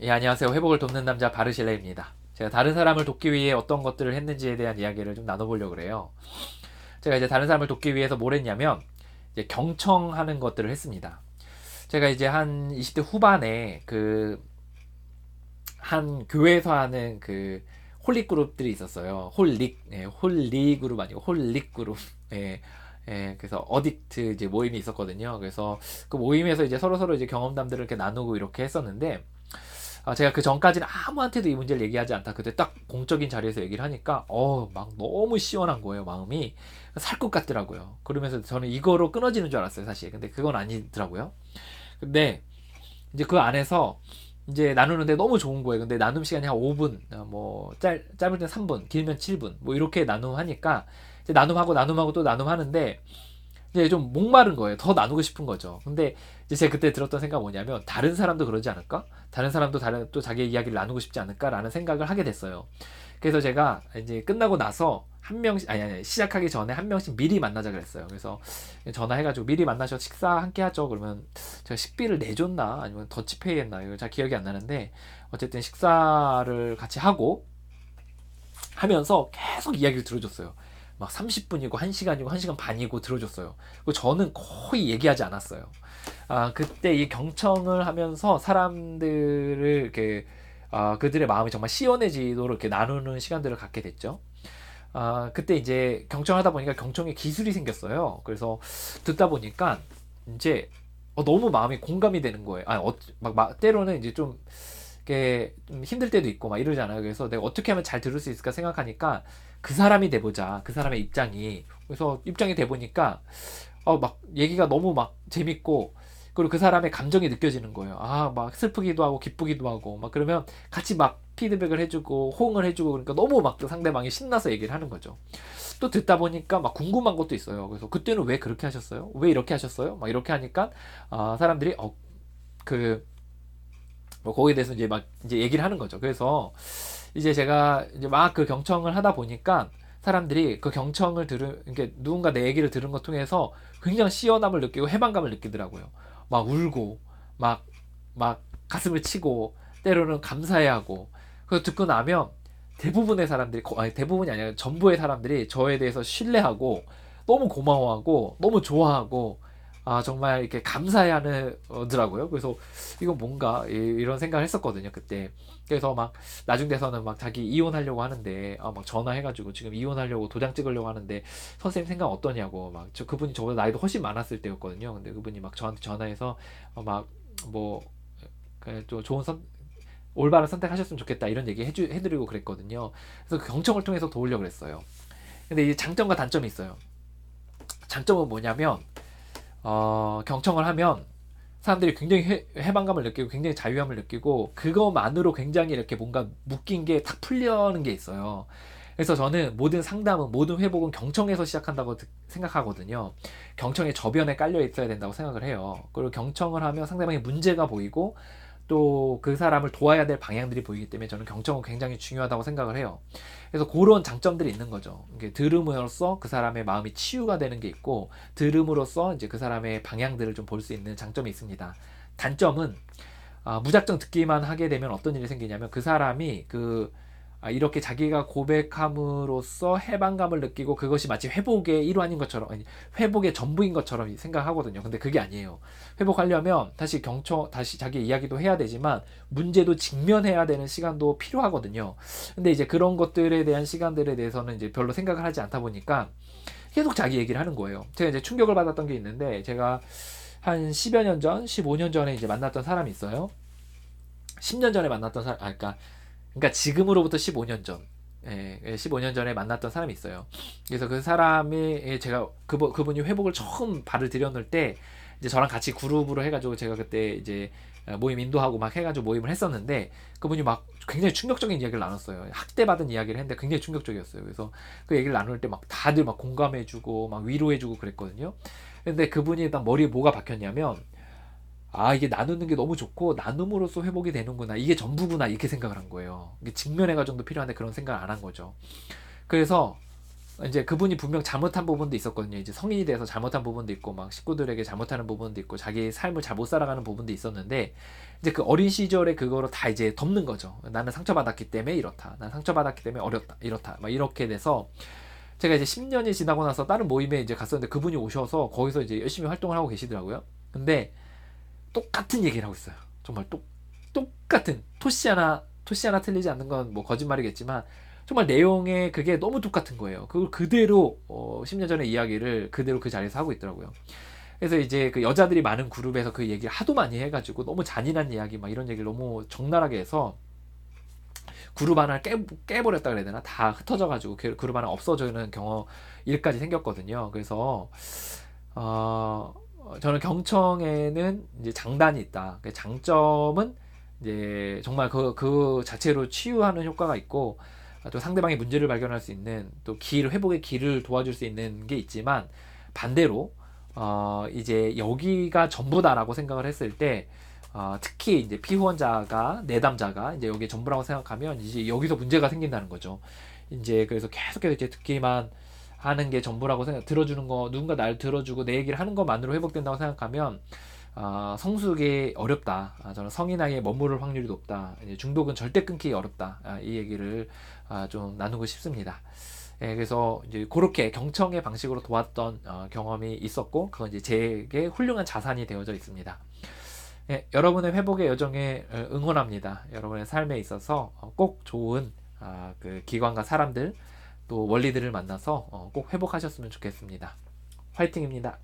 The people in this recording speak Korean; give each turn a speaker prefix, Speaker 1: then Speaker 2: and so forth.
Speaker 1: 예, 안녕하세요. 회복을 돕는 남자 바르실레입니다. 제가 다른 사람을 돕기 위해 어떤 것들을 했는지에 대한 이야기를 좀 나눠보려고 그래요. 제가 이제 다른 사람을 돕기 위해서 뭘 했냐면, 이제 경청하는 것들을 했습니다. 제가 이제 한 20대 후반에 한 교회에서 하는 홀릭 그룹들이 있었어요. 홀릭, 예, 홀리 그룹 아니고 홀릭 그룹. 예, 예, 그래서 어딕트 이제 모임이 있었거든요. 그래서 그 모임에서 이제 서로 이제 경험담들을 이렇게 나누고 이렇게 했었는데, 제가 그 전까지는 아무한테도 이 문제를 얘기하지 않다. 그때 딱 공적인 자리에서 얘기를 하니까, 막 너무 시원한 거예요, 마음이. 살 것 같더라고요. 그러면서 저는 이거로 끊어지는 줄 알았어요, 사실. 근데 그건 아니더라고요. 근데 이제 그 안에서 이제 나누는데 너무 좋은 거예요. 근데 나눔 시간이 한 5분, 짧을 땐 3분, 길면 7분, 뭐 이렇게 나눔하니까, 이제 나눔하고 또 나눔하는데, 이제 좀 목마른 거예요. 더 나누고 싶은 거죠. 근데 이제 제가 그때 들었던 생각 뭐냐면 다른 사람도 그러지 않을까? 다른 사람도 또 자기의 이야기를 나누고 싶지 않을까라는 생각을 하게 됐어요. 그래서 제가 이제 끝나고 나서 한 명씩 아니 시작하기 전에 한 명씩 미리 만나자 그랬어요. 그래서 전화해가지고 미리 만나서 식사 함께 하죠. 그러면 제가 식비를 내줬나 아니면 더치페이 했나 이거 잘 기억이 안 나는데 어쨌든 식사를 같이 하고 하면서 계속 이야기를 들어줬어요. 막 30분이고 1시간이고 1시간 반이고 들어줬어요. 그리고 저는 거의 얘기하지 않았어요. 그때 이 경청을 하면서 사람들을 이렇게 그들의 마음이 정말 시원해지도록 이렇게 나누는 시간들을 갖게 됐죠. 그때 이제 경청을 하다 보니까 경청의 기술이 생겼어요. 그래서 듣다 보니까 이제 너무 마음이 공감이 되는 거예요. 때로는 이제 좀 힘들 때도 있고 막 이러잖아요. 그래서 내가 어떻게 하면 잘 들을 수 있을까 생각하니까 그 사람이 돼보자. 그 사람의 입장이. 그래서 입장이 돼보니까 막 얘기가 너무 막 재밌고 그리고 그 사람의 감정이 느껴지는 거예요. 막 슬프기도 하고 기쁘기도 하고 막 그러면 같이 막 피드백을 해주고 호응을 해주고 그러니까 너무 막 그 상대방이 신나서 얘기를 하는 거죠. 또 듣다 보니까 막 궁금한 것도 있어요. 그래서 그때는 왜 그렇게 하셨어요? 왜 이렇게 하셨어요? 막 이렇게 하니까 사람들이 그 뭐 거기에 대해서 이제 막 이제 얘기를 하는 거죠. 그래서 이제 제가 이제 막 그 경청을 하다 보니까 사람들이 그 경청을 이게 누군가 내 얘기를 들은 것 통해서 굉장히 시원함을 느끼고 해방감을 느끼더라고요. 막 울고, 막, 막 가슴을 치고, 때로는 감사해하고, 그래서 듣고 나면 대부분의 사람들이, 아니 대부분이 아니라 전부의 사람들이 저에 대해서 신뢰하고, 너무 고마워하고, 너무 좋아하고, 정말 이렇게 감사해하더라고요. 그래서 이건 뭔가 이런 생각을 했었거든요, 그때. 그래서 막 나중 돼서는 막 자기 이혼하려고 하는데 막 전화해가지고 지금 이혼하려고 도장 찍으려고 하는데 선생님 생각 어떠냐고 막 그분이 저보다 나이도 훨씬 많았을 때였거든요. 근데 그분이 막 저한테 전화해서 막뭐 또 좋은 올바른 선택하셨으면 좋겠다 이런 얘기 해드리고 그랬거든요. 그래서 그 경청을 통해서 도우려고 그랬어요. 근데 이제 장점과 단점이 있어요. 장점은 뭐냐면 경청을 하면 사람들이 굉장히 해방감을 느끼고 굉장히 자유함을 느끼고 그것만으로 굉장히 이렇게 뭔가 묶인 게 탁 풀려는 게 있어요. 그래서 저는 모든 상담은 모든 회복은 경청에서 시작한다고 생각하거든요. 경청의 저변에 깔려 있어야 된다고 생각을 해요. 그리고 경청을 하면 상대방의 문제가 보이고 또 그 사람을 도와야 될 방향들이 보이기 때문에 저는 경청은 굉장히 중요하다고 생각을 해요. 그래서 그런 장점들이 있는 거죠. 이게 들음으로써 그 사람의 마음이 치유가 되는 게 있고 들음으로써 이제 그 사람의 방향들을 좀 볼 수 있는 장점이 있습니다. 단점은 무작정 듣기만 하게 되면 어떤 일이 생기냐면 그 사람이 이렇게 자기가 고백함으로써 해방감을 느끼고 그것이 마치 회복의 일환인 것처럼 아니, 회복의 전부인 것처럼 생각하거든요. 근데 그게 아니에요. 회복하려면 다시 자기 이야기도 해야 되지만 문제도 직면해야 되는 시간도 필요하거든요. 근데 이제 그런 것들에 대한 시간들에 대해서는 이제 별로 생각을 하지 않다 보니까 계속 자기 얘기를 하는 거예요. 제가 이제 충격을 받았던 게 있는데 제가 한 10여 년 전, 15년 전에 이제 만났던 사람이 있어요. 10년 전에 만났던 사람, 그러니까 지금으로부터 15년 전. 15년 전에 만났던 사람이 있어요. 그래서 그 사람이 제가 그분이 회복을 처음 발을 들여놓을 때 이제 저랑 같이 그룹으로 해가지고 제가 그때 이제 모임 인도하고 막 해가지고 모임을 했었는데 그분이 막 굉장히 충격적인 이야기를 나눴어요. 학대받은 이야기를 했는데 굉장히 충격적이었어요. 그래서 그 얘기를 나눌 때 막 다들 막 공감해주고 막 위로해주고 그랬거든요. 근데 그분이 일단 머리에 뭐가 박혔냐면 이게 나누는 게 너무 좋고 나눔으로써 회복이 되는구나 이게 전부구나 이렇게 생각을 한 거예요. 이게 직면해가 정도 필요한데 그런 생각을 안 한 거죠. 그래서 이제 그분이 분명 잘못한 부분도 있었거든요. 이제 성인이 돼서 잘못한 부분도 있고 막 식구들에게 잘못하는 부분도 있고 자기 삶을 잘 못 살아가는 부분도 있었는데 이제 그 어린 시절에 그거를 다 이제 덮는 거죠. 나는 상처받았기 때문에 이렇다. 난 상처받았기 때문에 어렵다. 이렇다. 막 이렇게 돼서 제가 이제 10년이 지나고 나서 다른 모임에 이제 갔었는데 그분이 오셔서 거기서 이제 열심히 활동을 하고 계시더라고요. 근데 똑같은 얘기를 하고 있어요. 정말 똑같은 토시 하나 틀리지 않는 건 뭐 거짓말이겠지만 정말 내용에 그게 너무 똑같은 거예요. 그걸 그대로 10년 전의 이야기를 그대로 그 자리에서 하고 있더라고요. 그래서 이제 그 여자들이 많은 그룹에서 그 얘기를 하도 많이 해가지고 너무 잔인한 이야기 막 이런 얘기를 너무 적나라하게 해서 그룹 하나를 깨버렸다 그래야 되나? 다 흩어져가지고 그룹 하나 없어지는 경우 일까지 생겼거든요. 그래서 어, 저는 경청에는 이제 장단이 있다. 그 장점은 이제 정말 그 자체로 치유하는 효과가 있고 또 상대방의 문제를 발견할 수 있는 또 회복의 길을 도와줄 수 있는 게 있지만 반대로 이제 여기가 전부다라고 생각을 했을 때 특히 이제 피후원자가 내담자가 이제 여기 전부라고 생각하면 이제 여기서 문제가 생긴다는 거죠. 이제 그래서 계속해서 이제 듣기만 하는 게 전부라고 들어주는 거 누군가 날 들어주고 내 얘기를 하는 것만으로 회복된다고 생각하면 성숙이 어렵다. 저는 성인아이에 머무를 확률이 높다. 이제 중독은 절대 끊기 어렵다. 이 얘기를 좀 나누고 싶습니다. 예, 그래서 이제 그렇게 경청의 방식으로 도왔던 경험이 있었고 그건 이제 제게 훌륭한 자산이 되어져 있습니다. 예, 여러분의 회복의 여정에 응원합니다. 여러분의 삶에 있어서 꼭 좋은 그 기관과 사람들 또 원리들을 만나서 꼭 회복하셨으면 좋겠습니다. 화이팅입니다.